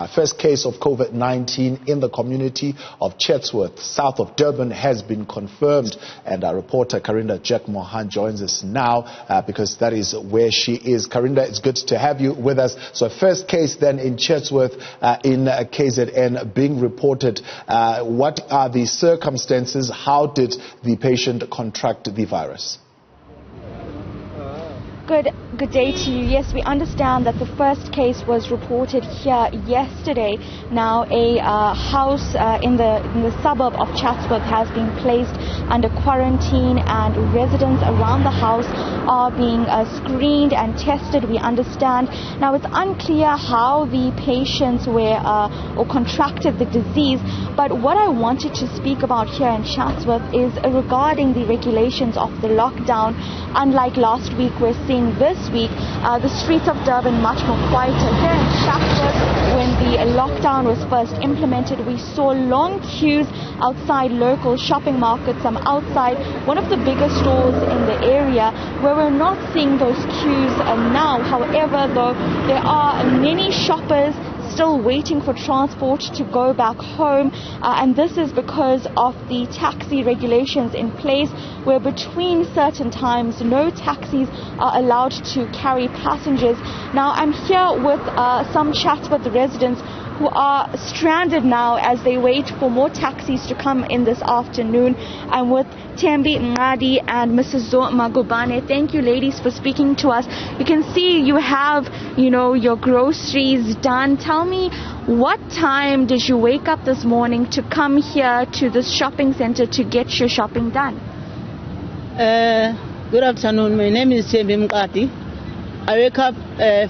First case of COVID-19 in the community of Chatsworth, south of Durban, has been confirmed, and our reporter Karinda Jagmohan joins us now because that is where she is. Karinda, it's good to have you with us. So first case then in Chatsworth in KZN being reported. What are the circumstances? How did the patient contract the virus? Good day to you. Yes, we understand that the first case was reported here yesterday. Now a house in the suburb of Chatsworth has been placed under quarantine, and residents around the house are being screened and tested, we understand. Now it's unclear how the patients were or contracted the disease, but what I wanted to speak about here in Chatsworth is regarding the regulations of the lockdown. Unlike last week, we're seeing this week the streets of Durban much more quieter. Here in Chatsworth, when the lockdown was first implemented, we saw long queues outside local shopping markets. I'm outside one of the biggest stores in the area, where we're not seeing those queues now. However, though, there are many shoppers still waiting for transport to go back home, and this is because of the taxi regulations in place, where between certain times no taxis are allowed to carry passengers. Now I'm here with some Chatsworth residents who are stranded now as they wait for more taxis to come in this afternoon. I'm with Tembi Ngadi and Mrs. Magubane. Thank you, ladies, for speaking to us. You can see you have, your groceries done. Tell me, what time did you wake up this morning to come here to this shopping center to get your shopping done? Good afternoon. My name is Tembi Ngadi. I wake up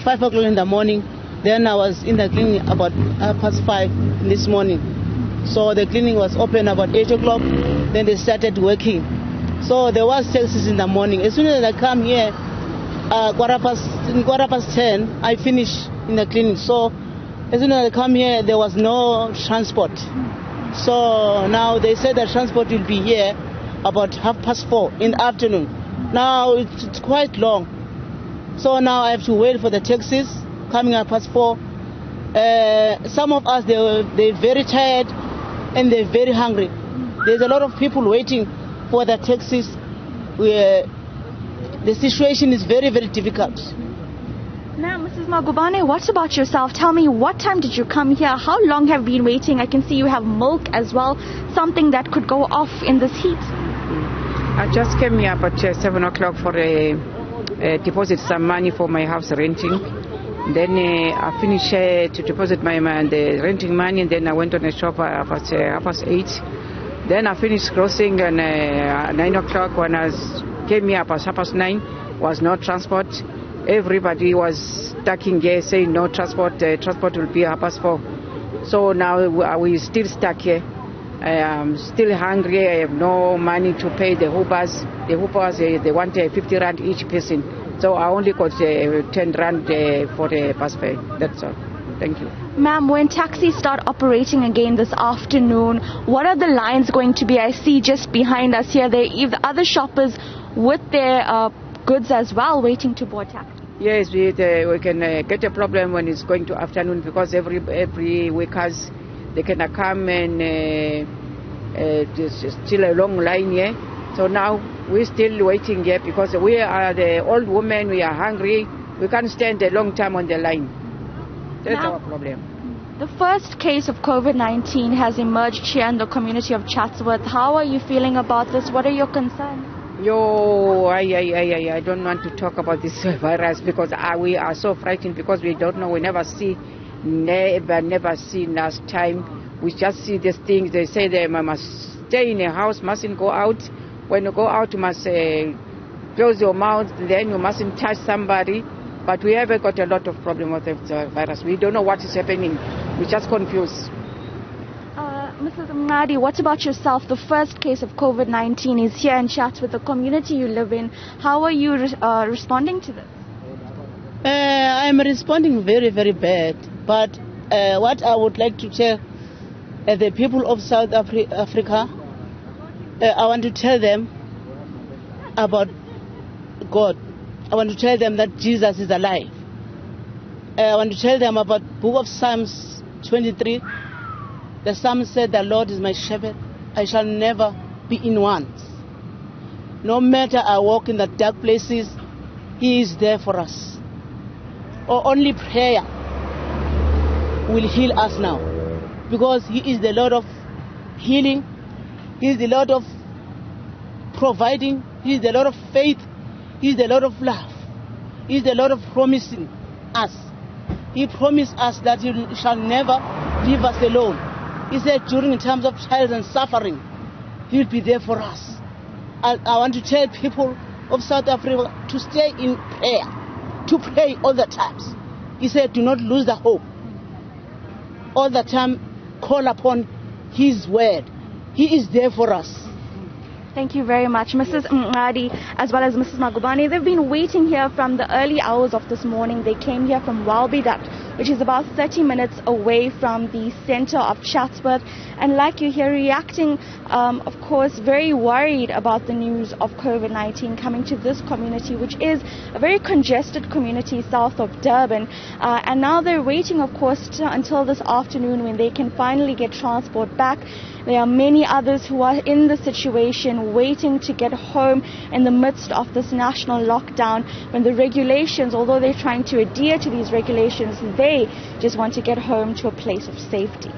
5 o'clock in the morning. Then I was in the clinic about 5:30 this morning. So the clinic was open about 8 o'clock. Then they started working. So there was taxis in the morning. As soon as I come here, quarter past 10, I finish in the clinic. So as soon as I come here, there was no transport. So now they said that transport will be here about 4:30 in the afternoon. Now it's quite long. So now I have to wait for the taxis coming at 4:30. Some of us, they're very tired and they're very hungry. There's a lot of people waiting for the taxis. The situation is very, very difficult. Now, Mrs. Magubane, what about yourself? Tell me, what time did you come here? How long have you been waiting? I can see you have milk as well, something that could go off in this heat. I just came here about 7 o'clock for deposit some money for my house renting. Then I finished to deposit the renting money, and then I went on a shop at 8:30. Then I finished crossing, and at 9 o'clock when I came here about 9:30, was no transport. Everybody was stuck in here saying no transport, transport will be 4:30. So now we're still stuck here. I'm still hungry. I have no money to pay the Ubers. The Ubers, they want 50 rand each person. So I only got 10 rand for the bus fare. That's all. Thank you. Ma'am, when taxis start operating again this afternoon, what are the lines going to be? I see just behind us here, the other shoppers with their goods as well waiting to board taxi. Yes, we can get a problem when it's going to afternoon, because every workers, they can come and there's still a long line here. So now we're still waiting here because we are the old women, we are hungry. We can't stand a long time on the line. That's our problem. The first case of COVID-19 has emerged here in the community of Chatsworth. How are you feeling about this? What are your concerns? I don't want to talk about this virus because we are so frightened, because we don't know. We never see last time. We just see these things. They say they must stay in a house, mustn't go out. When you go out, you must close your mouth, then you mustn't touch somebody. But we have got a lot of problem with the virus. We don't know what is happening. We're just confused. Mrs. Ngadi, what about yourself? The first case of COVID-19 is here in Chatsworth, the community you live in. How are you responding to this? I'm responding very, very bad. But what I would like to tell the people of South Africa, I want to tell them about God. I want to tell them that Jesus is alive. I want to tell them about Book of Psalms 23, the psalm said, "The Lord is my shepherd, I shall never be in want." No matter I walk in the dark places, He is there for us. Or only prayer will heal us now, because He is the Lord of healing, He is the Lord of providing, He is the Lord of faith, He is the Lord of love, He is the Lord of promising us. He promised us that He shall never leave us alone. He said during times of trials and suffering, He will be there for us. I want to tell people of South Africa to stay in prayer, to pray all the times. He said, do not lose the hope. All the time, call upon His word. He is there for us. Thank you very much, Mrs. Mngadi, as well as Mrs. Magubane. They've been waiting here from the early hours of this morning. They came here from Walbedat, which is about 30 minutes away from the center of Chatsworth. And like you hear, reacting, of course, very worried about the news of COVID-19 coming to this community, which is a very congested community south of Durban. And now they're waiting, of course, until this afternoon when they can finally get transport back. There are many others who are in the situation waiting to get home in the midst of this national lockdown, when the regulations, although they're trying to adhere to these regulations, they just want to get home to a place of safety.